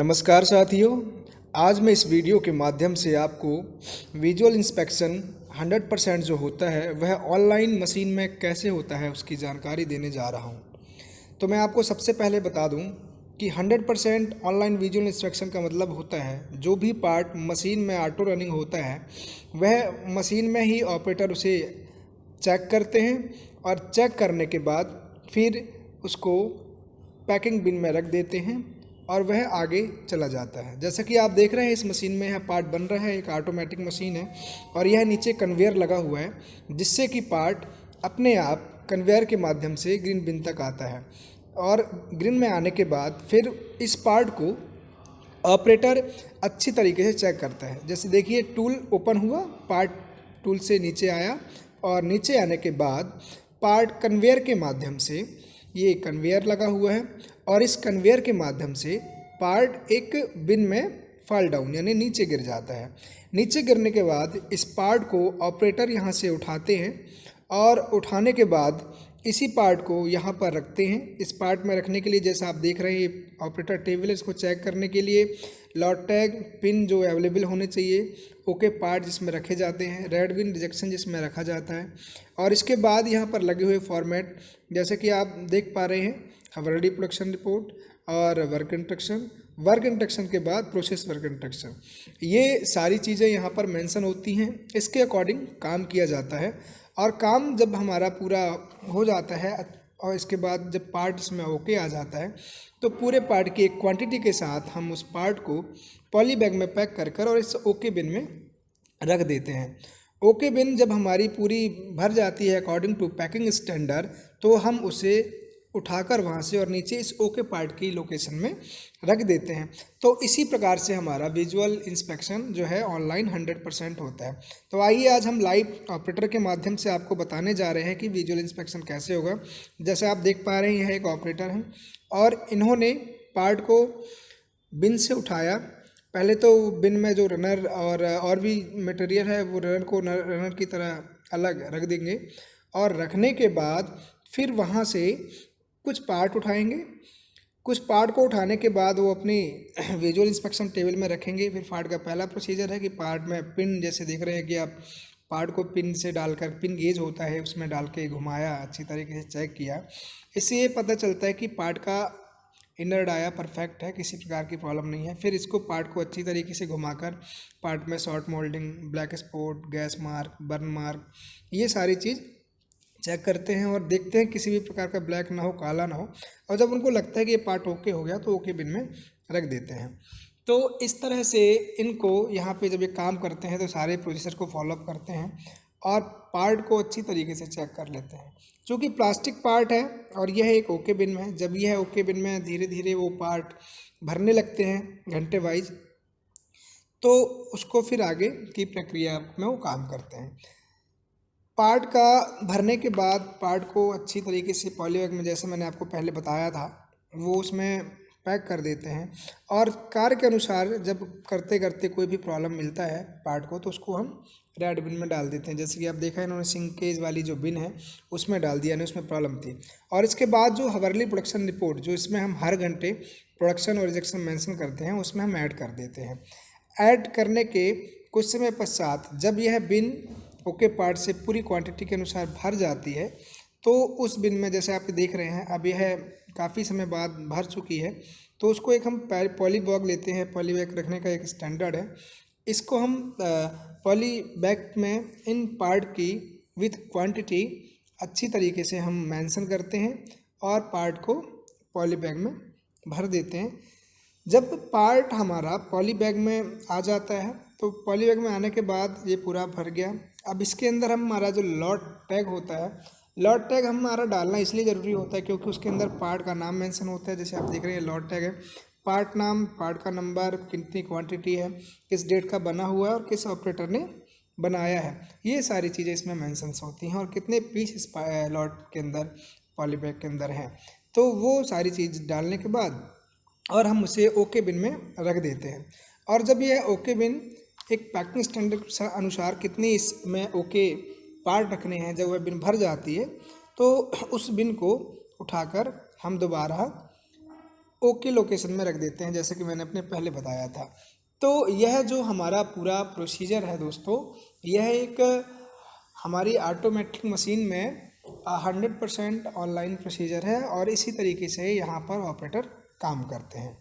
नमस्कार साथियों, आज मैं इस वीडियो के माध्यम से आपको विजुअल इंस्पेक्शन 100% जो होता है वह ऑनलाइन मशीन में कैसे होता है उसकी जानकारी देने जा रहा हूं। तो मैं आपको सबसे पहले बता दूं कि 100% ऑनलाइन विजुअल इंस्पेक्शन का मतलब होता है जो भी पार्ट मशीन में ऑटो रनिंग होता है वह मशीन में ही ऑपरेटर उसे चेक करते हैं और चेक करने के बाद फिर उसको पैकिंग बिन में रख देते हैं और वह आगे चला जाता है। जैसा कि आप देख रहे हैं इस मशीन में यह पार्ट बन रहा है, एक ऑटोमेटिक मशीन है और यह नीचे कन्वेयर लगा हुआ है जिससे कि पार्ट अपने आप कन्वेयर के माध्यम से ग्रीन बिन तक आता है और ग्रीन में आने के बाद फिर इस पार्ट को ऑपरेटर अच्छी तरीके से चेक करता है। जैसे देखिए टूल ओपन हुआ, पार्ट टूल से नीचे आया और नीचे आने के बाद पार्ट कन्वेयर के माध्यम से, ये कन्वेयर लगा हुआ है और इस कन्वेयर के माध्यम से पार्ट एक बिन में फॉल डाउन यानी नीचे गिर जाता है। नीचे गिरने के बाद इस पार्ट को ऑपरेटर यहाँ से उठाते हैं और उठाने के बाद इसी पार्ट को यहाँ पर रखते हैं। इस पार्ट में रखने के लिए जैसा आप देख रहे हैं ऑपरेटर टेबल है, इसको चेक करने के लिए लॉट टैग पिन जो अवेलेबल होने चाहिए, ओके पार्ट जिसमें रखे जाते हैं, रेड बिन रिजेक्शन जिसमें रखा जाता है और इसके बाद यहाँ पर लगे हुए फॉर्मेट जैसे कि आप देख पा रहे हैं हार्डवेयर प्रोडक्शन रिपोर्ट और वर्क इंस्ट्रक्शन के बाद प्रोसेस वर्क इंस्ट्रक्शन, ये सारी चीज़ें यहाँ पर मेंशन होती हैं। इसके अकॉर्डिंग काम किया जाता है और काम जब हमारा पूरा हो जाता है और इसके बाद जब पार्ट इसमें ओके आ जाता है तो पूरे पार्ट की एक क्वांटिटी के साथ हम उस पार्ट को पॉली बैग में पैक कर कर और इस ओके बिन में रख देते हैं। ओके बिन जब हमारी पूरी भर जाती है अकॉर्डिंग टू पैकिंग स्टैंडर्ड तो हम उसे उठाकर वहाँ से और नीचे इस ओके पार्ट की लोकेशन में रख देते हैं। तो इसी प्रकार से हमारा विजुअल इंस्पेक्शन जो है ऑनलाइन 100% होता है। तो आइए आज हम लाइव ऑपरेटर के माध्यम से आपको बताने जा रहे हैं कि विजुअल इंस्पेक्शन कैसे होगा। जैसे आप देख पा रहे हैं यह एक ऑपरेटर है और इन्होंने पार्ट को बिन से उठाया। पहले तो बिन में जो रनर और भी मटेरियल है वो रनर को रनर की तरह अलग रख देंगे और रखने के बाद फिर वहाँ से कुछ पार्ट उठाएंगे। कुछ पार्ट को उठाने के बाद वो अपनी विजुअल इंस्पेक्शन टेबल में रखेंगे। फिर पार्ट का पहला प्रोसीजर है कि पार्ट में पिन, जैसे देख रहे हैं कि आप पार्ट को पिन से डालकर, पिन गेज होता है उसमें डाल के घुमाया, अच्छी तरीके से चेक किया। इससे ये पता चलता है कि पार्ट का इनर डाया परफेक्ट है, किसी प्रकार की प्रॉब्लम नहीं है। फिर इसको पार्ट को अच्छी तरीके से घुमाकर पार्ट में short moulding, black spot, gas mark, burn mark, ये सारी चीज़ चेक करते हैं और देखते हैं किसी भी प्रकार का ब्लैक ना हो, काला ना हो। और जब उनको लगता है कि ये पार्ट ओके हो गया तो ओके बिन में रख देते हैं। तो इस तरह से इनको यहाँ पे जब ये काम करते हैं तो सारे प्रोसीजर को फॉलोअप करते हैं और पार्ट को अच्छी तरीके से चेक कर लेते हैं। चूँकि प्लास्टिक पार्ट है और यह एक ओके बिन में, जब यह ओके बिन में धीरे धीरे वो पार्ट भरने लगते हैं घंटे वाइज, तो उसको फिर आगे की प्रक्रिया में वो काम करते हैं। पार्ट का भरने के बाद पार्ट को अच्छी तरीके से पॉलीबैग में, जैसे मैंने आपको पहले बताया था, वो उसमें पैक कर देते हैं और कार्य के अनुसार जब करते करते कोई भी प्रॉब्लम मिलता है पार्ट को तो उसको हम रेड बिन में डाल देते हैं। जैसे कि आप देखा इन्होंने सिंकेज वाली जो बिन है उसमें डाल दिया, नहीं उसमें प्रॉब्लम थी। और इसके बाद जो हार्डवेयर प्रोडक्शन रिपोर्ट, जो इसमें हम हर घंटे प्रोडक्शन और रिजेक्शन मेंशन करते हैं, उसमें हम ऐड कर देते हैं। ऐड करने के कुछ समय पश्चात जब यह बिन ओके पार्ट से पूरी क्वांटिटी के अनुसार भर जाती है तो उस बिन में, जैसे आप देख रहे हैं अब यह काफ़ी समय बाद भर चुकी है, तो उसको एक हम पॉली बैग लेते हैं। पॉली बैग रखने का एक स्टैंडर्ड है, इसको हम पॉली बैग में इन पार्ट की विथ क्वांटिटी अच्छी तरीके से हम मेंशन करते हैं और पार्ट को पॉली बैग में भर देते हैं। जब पार्ट हमारा पॉली बैग में आ जाता है तो पॉली बैग में आने के बाद ये पूरा भर गया। अब इसके अंदर हमारा जो लॉट टैग होता है, लॉट टैग हमारा डालना इसलिए ज़रूरी होता है क्योंकि उसके अंदर पार्ट का नाम मेंशन होता है। जैसे आप देख रहे हैं लॉट टैग है, पार्ट नाम, पार्ट का नंबर, कितनी क्वांटिटी है, किस डेट का बना हुआ है और किस ऑपरेटर ने बनाया है, ये सारी चीज़ें इसमें मेंशंस होती हैं और कितने पीस इस लॉट के अंदर पॉली बैग के अंदर हैं। तो वो सारी चीज़ डालने के बाद और हम उसे ओके बिन में रख देते हैं। और जब यह ओके बिन एक पैकिंग स्टैंडर्ड के अनुसार कितने इसमें ओके पार्ट रखने हैं, जब वह बिन भर जाती है तो उस बिन को उठाकर हम दोबारा ओके लोकेशन में रख देते हैं, जैसे कि मैंने अपने पहले बताया था। तो यह जो हमारा पूरा प्रोसीजर है दोस्तों, यह एक हमारी ऑटोमेटिक मशीन में 100% ऑनलाइन प्रोसीजर है और इसी तरीके से यहाँ पर ऑपरेटर काम करते हैं।